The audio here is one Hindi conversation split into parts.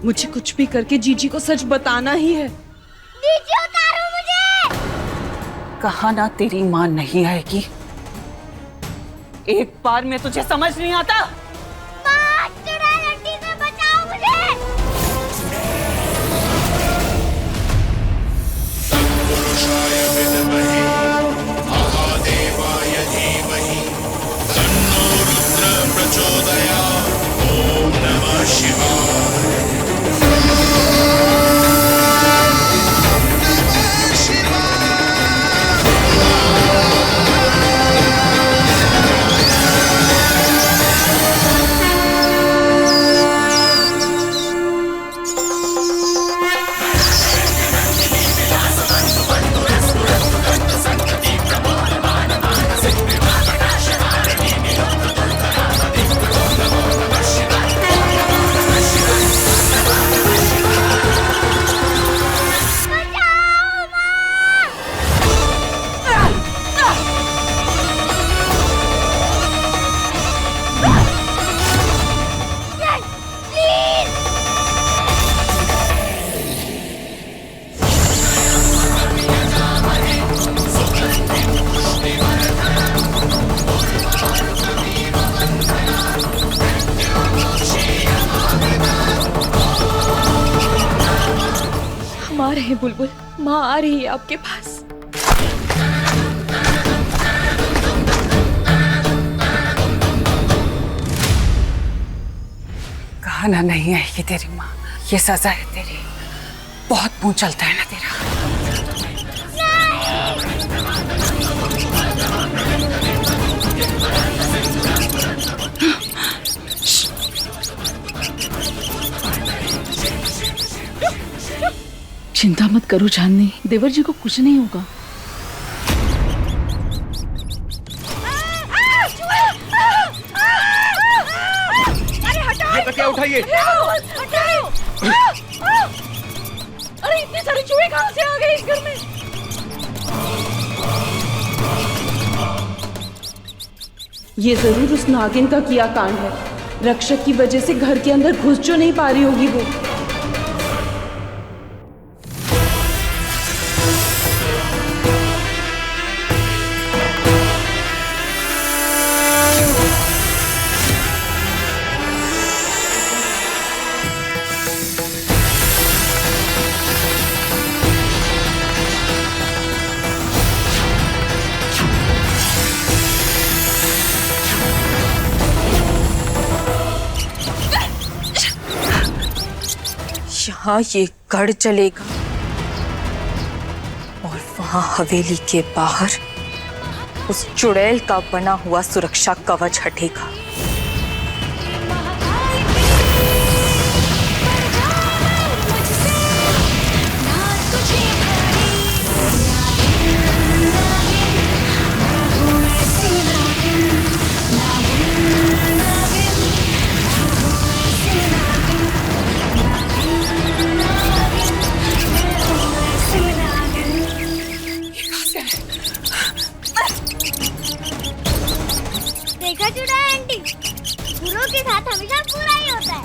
मुझे कुछ भी करके जीजी को सच बताना ही है। नीचे उतारो मुझे। कहा ना तेरी माँ नहीं आएगी। एक बार में तुझे समझ नहीं आता। माँ, चुड़ैल आंटी से बचाओ मुझे। पुरुषाय विद्महे महादेवाय धीमहि तन्नो रुद्र प्रचोदयात्। ओम नमः शिवाय। आ रहे हैं बुलबुल, माँ आ रही है आपके पास। कहा ना नहीं आएगी तेरी माँ। ये सजा है तेरी। बहुत मुंह चलता है ना तेरा। चिंता मत करो चांदनी, देवर जी को कुछ नहीं होगा। ये तकिया उठाइए। अरे इतने सारे चूहे कहाँ से आ गए इस घर में? ये जरूर उस नागिन का किया कांड है। रक्षक की वजह से घर के अंदर घुस जो नहीं पा रही होगी वो। यहाँ ये गढ़ चलेगा और वहां हवेली के बाहर उस चुड़ैल का बना हुआ सुरक्षा कवच हटेगा। देखा चुड़ैल आंटी, बुरों के साथ हमेशा बुरा ही होता है।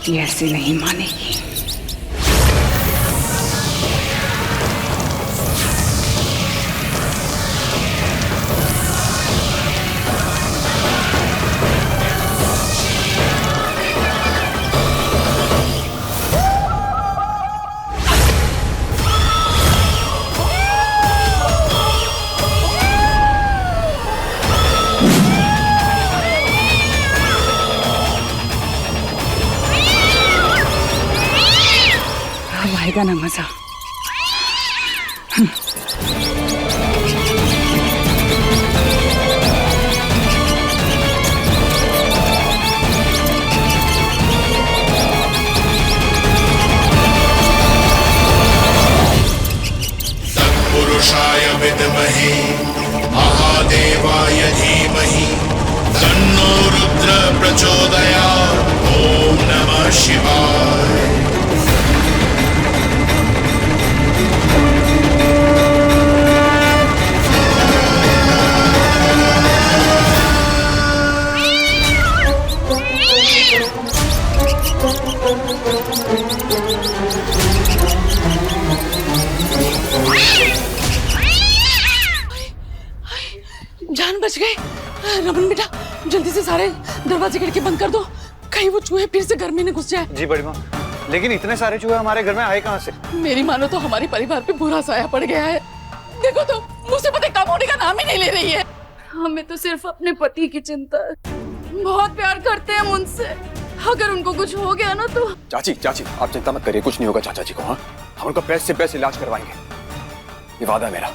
ये ऐसे नहीं मानेगी। आएगा ना मजा। तत्पुरुषाय विद्महे महादेवाय धीमहि अरे रमन बेटा, जल्दी से सारे दरवाजे खिड़की बंद कर दो, कहीं वो चूहे फिर से घर में न घुस जाए। जी बड़ी माँ, लेकिन इतने सारे चूहे हमारे घर में आए कहाँ से? मेरी मानो तो हमारे परिवार पे बुरा साया पड़ गया है। देखो तो मुसीबतें कम होने का नाम ही नहीं ले रही है। हमें तो सिर्फ अपने पति की चिंता है, बहुत प्यार करते हैं उनसे, अगर उनको कुछ हो गया ना तो। चाची चाची आप चिंता मत करिए, कुछ नहीं होगा चाचा जी को। हाँ, हम उनका बेस्ट से बेस्ट इलाज करवाएंगे, ये वादा है मेरा।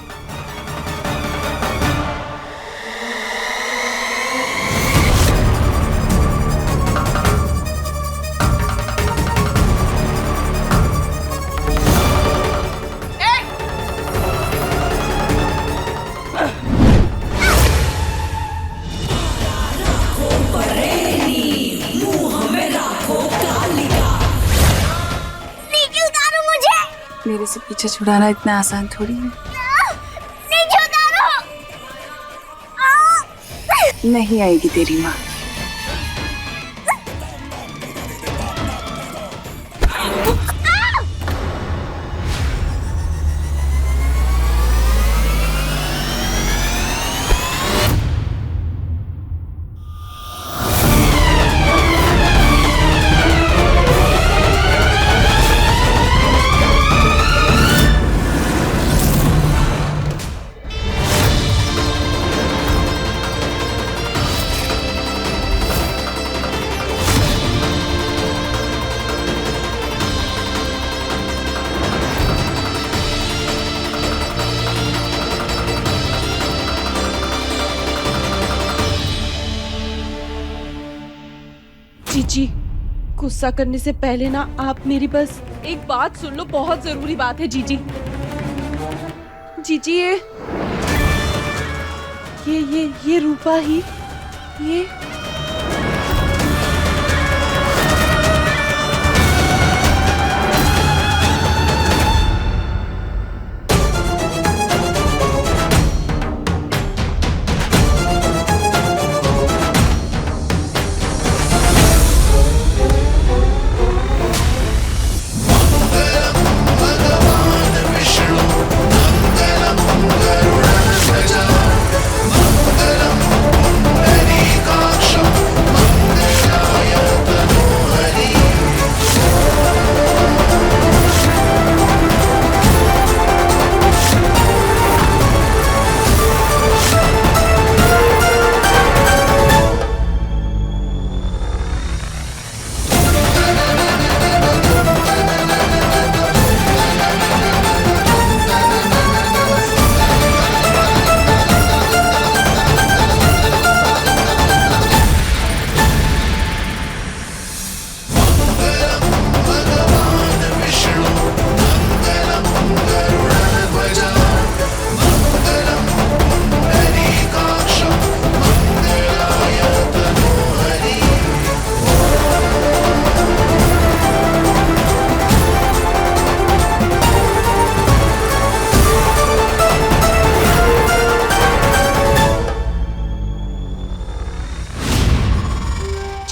नीचे उतारो मुझे। मेरे से पीछे छुड़ाना इतना आसान थोड़ी है। नीचे उतारो। नहीं आएगी तेरी माँ। जीजी, गुस्सा करने से पहले ना आप मेरी बस एक बात सुन लो, बहुत जरूरी बात है जीजी। जीजी ये रूपा ही ये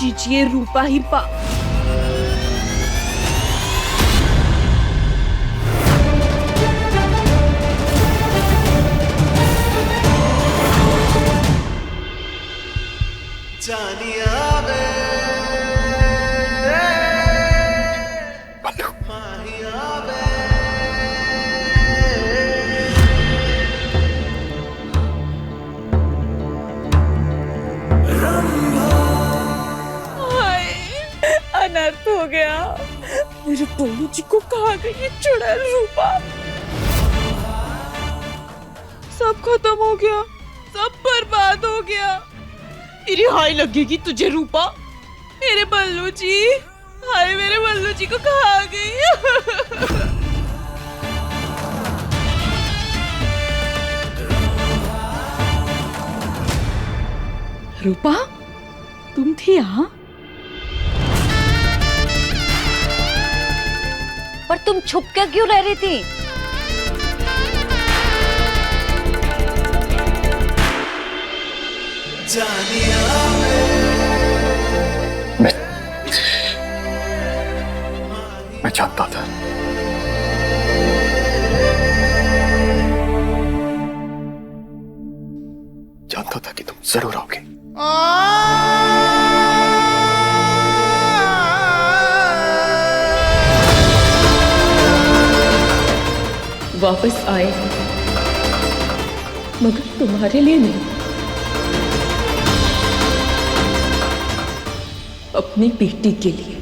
जीजी ये रूपा ही अनर्थ हो गया। मेरे बल्लू जी को कहा गई ये चुड़ैल रूपा। सब खत्म हो गया, सब बर्बाद हो गया। तेरी हाय लगेगी तुझे रूपा। मेरे बल्लू जी, हाय मेरे बल्लू जी को कहा गई। रूपा तुम थी यहाँ? पर तुम छुप के क्यों रह रही थी? मैं जानता था। जानता था कि तुम जरूर आओगे। वापस आए मगर तुम्हारे लिए नहीं, अपनी बेटी के लिए।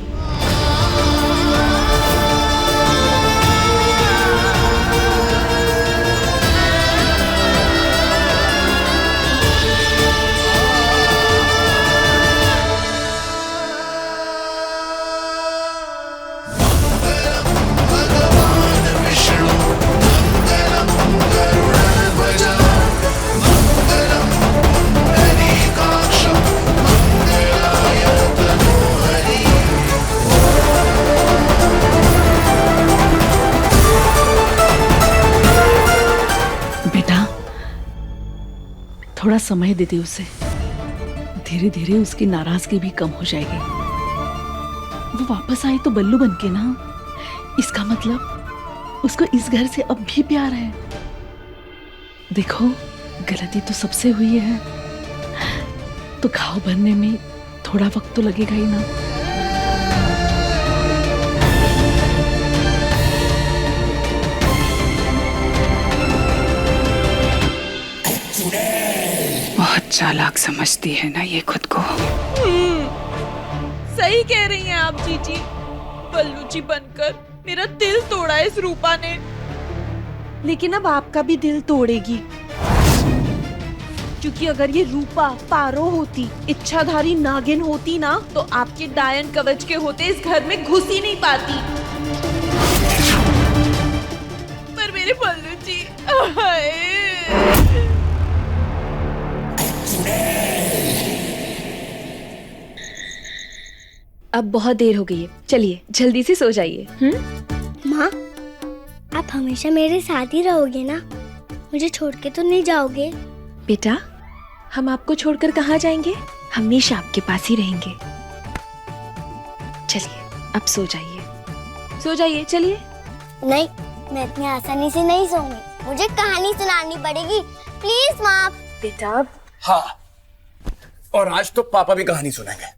थोड़ा समय दे दे उसे, धीरे धीरे उसकी नाराजगी भी कम हो जाएगी। वो वापस आए तो बल्लू बनके ना, इसका मतलब उसको इस घर से अब भी प्यार है। देखो गलती तो सबसे हुई है, तो घाव भरने में थोड़ा वक्त तो लगेगा ही ना। बहुत चालाक समझती है ना ये खुद को। सही कह रही हैं आप जीजी। बल्लू जी बनकर मेरा दिल तोड़ा इस रूपा ने, लेकिन अब आपका भी दिल तोड़ेगी। क्योंकि अगर ये रूपा पारो होती, इच्छाधारी नागिन होती ना, तो आपके डायन कवच के होते इस घर में घुस ही नहीं पाती। पर मेरे बल्लू जी, अब बहुत देर हो गई है, चलिए जल्दी से सो जाइए। माँ, आप हमेशा मेरे साथ ही रहोगे ना? मुझे छोड़ के तो नहीं जाओगे? बेटा, हम आपको छोड़कर कहाँ जाएंगे, हमेशा आपके पास ही रहेंगे। चलिए अब सो जाइए, सो जाइए, चलिए। नहीं, मैं इतनी आसानी से नहीं सोऊंगी, मुझे कहानी सुनानी पड़ेगी। प्लीज माँ। बेटा हाँ, और आज तो पापा भी कहानी सुनाएंगे।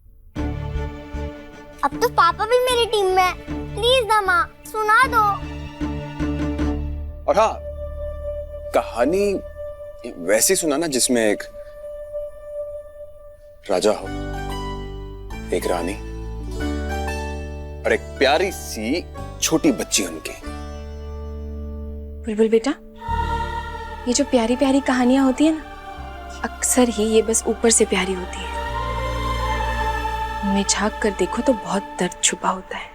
अब तो पापा भी मेरी टीम में है। प्लीज ना माँ, सुना दो। और हाँ, कहानी वैसी सुनाना जिसमें एक राजा हो, एक रानी और एक प्यारी सी छोटी बच्ची उनकी। बुलबुल बेटा, ये जो प्यारी प्यारी कहानियां होती है ना, अक्सर ही ये बस ऊपर से प्यारी होती है। उनमें झांक कर देखो तो बहुत दर्द छुपा होता है।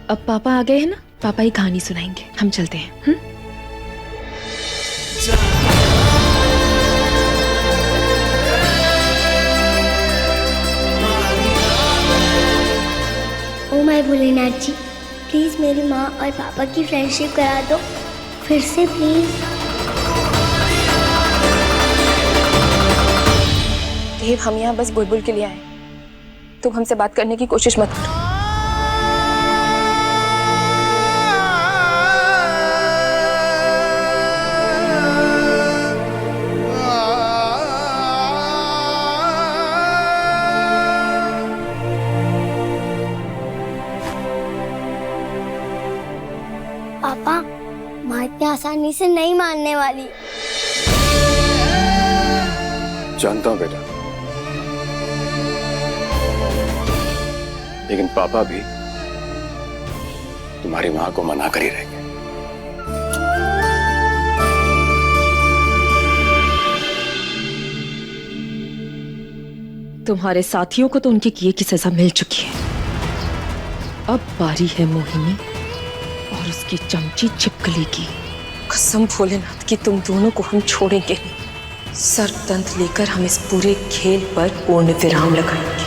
अब पापा आ गए हैं ना, पापा ही कहानी सुनाएंगे, हम चलते हैं। Oh my Bholenath ji, please मेरी माँ और पापा की फ्रेंडशिप करा दो फिर से, प्लीज। देव, हम यहाँ बस बुलबुल के लिए आए, तुम हमसे बात करने की कोशिश मत करो। पापा, माँ इतनी आसानी से नहीं मानने वाली। जानता हूं बेटा, लेकिन पापा भी तुम्हारी मां को मना कर ही रहेंगे। तुम्हारे साथियों को तो उनके किए की सजा मिल चुकी है। अब बारी है मोहिनी और उसकी चमची छिपकली की। कसम भोलेनाथ की तुम दोनों को हम छोड़ेंगे नहीं। सर्पदंत लेकर हम इस पूरे खेल पर पूर्ण विराम लगाएंगे।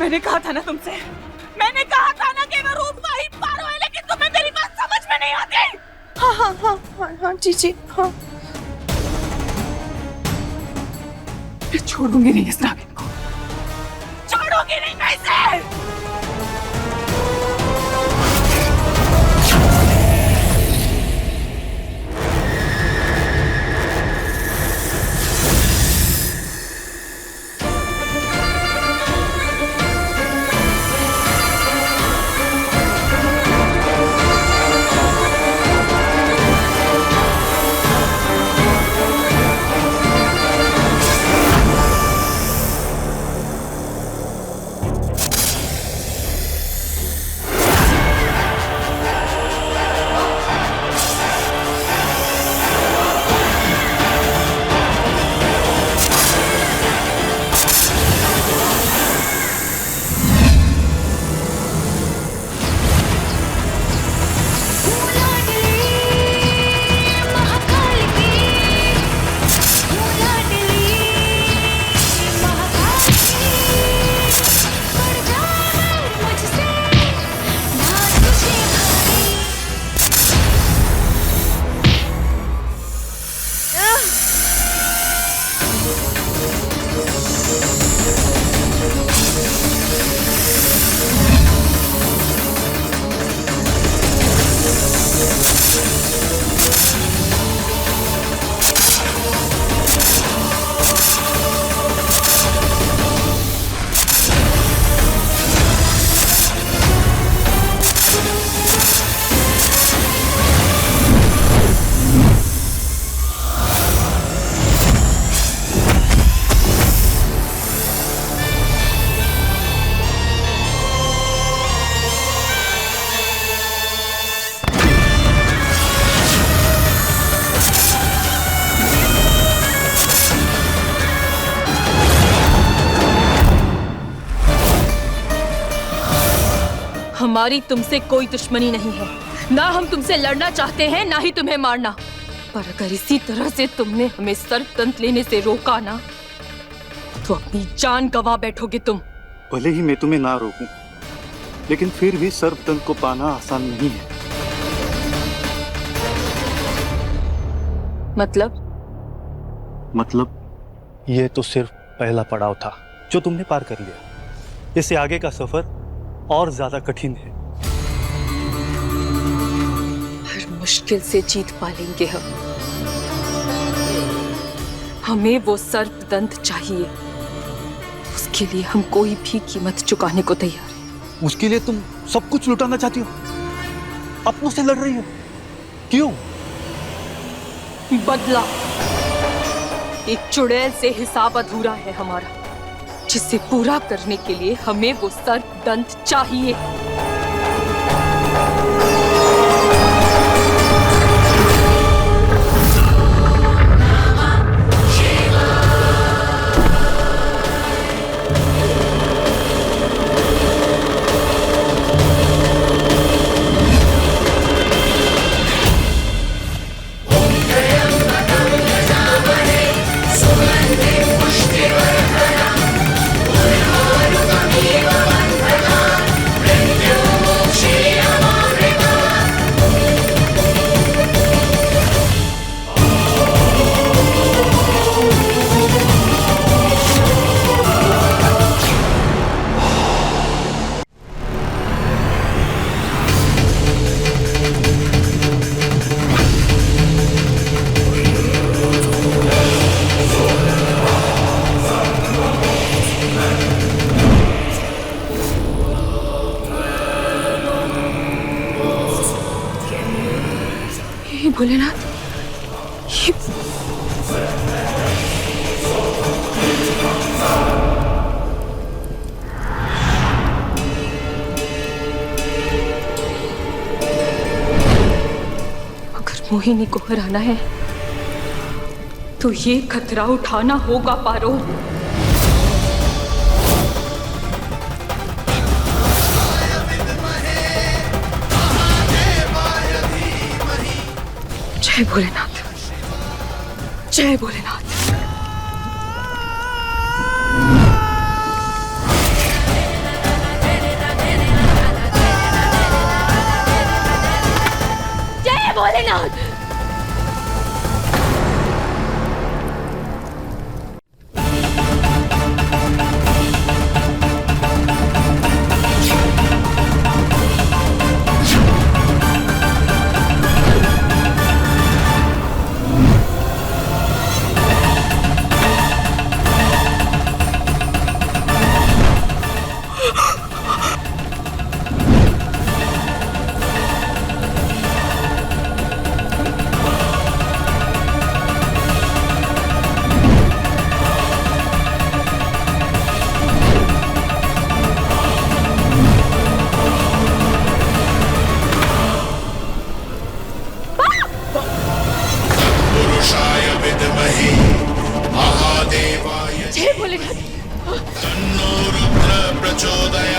मैंने कहा था ना तुमसे, मैंने कहा था ना कि वो रूप का ही पारो है, लेकिन तुम्हें मेरी बात समझ में नहीं आती। हाँ हाँ हाँ हाँ हाँ जी हाँ। मैं छोड़ूंगी नहीं इस रागिन को, छोड़ूंगी नहीं मैं इसे। हमारी तुमसे कोई दुश्मनी नहीं है, ना हम तुमसे लड़ना चाहते हैं, ना ही तुम्हें मारना। पर अगर इसी तरह से तुमने हमें सर्पदंत लेने से रोका ना, तो अपनी जान गंवा बैठोगे तुम। भले ही मैं तुम्हें ना रोकूं, लेकिन फिर भी सर्पदंत को पाना आसान नहीं है। मतलब ये तो सिर्फ पहला पड़ाव था जो तुमने पार कर लिया। इससे आगे का सफर और ज्यादा कठिन है। हर मुश्किल से जीत पालेंगे हम। हमें वो सर्पदंत चाहिए, उसके लिए हम कोई भी कीमत चुकाने को तैयार हैं। उसके लिए तुम सब कुछ लुटाना चाहती हो, अपनों से लड़ रही हो, क्यों? बदला। एक चुड़ैल से हिसाब अधूरा है हमारा, जिसे पूरा करने के लिए हमें वो सर्पदंत चाहिए। भोलेनाथ, अगर मोहिनी को हराना है तो ये खतरा उठाना होगा पारो। जय भोलेनाथ, जय भोलेनाथ। भोलेनाथ। पुरुषाय विद्महे महादेवाय जय भोलेनाथ। तन्नो रुद्र प्रचोदयात्।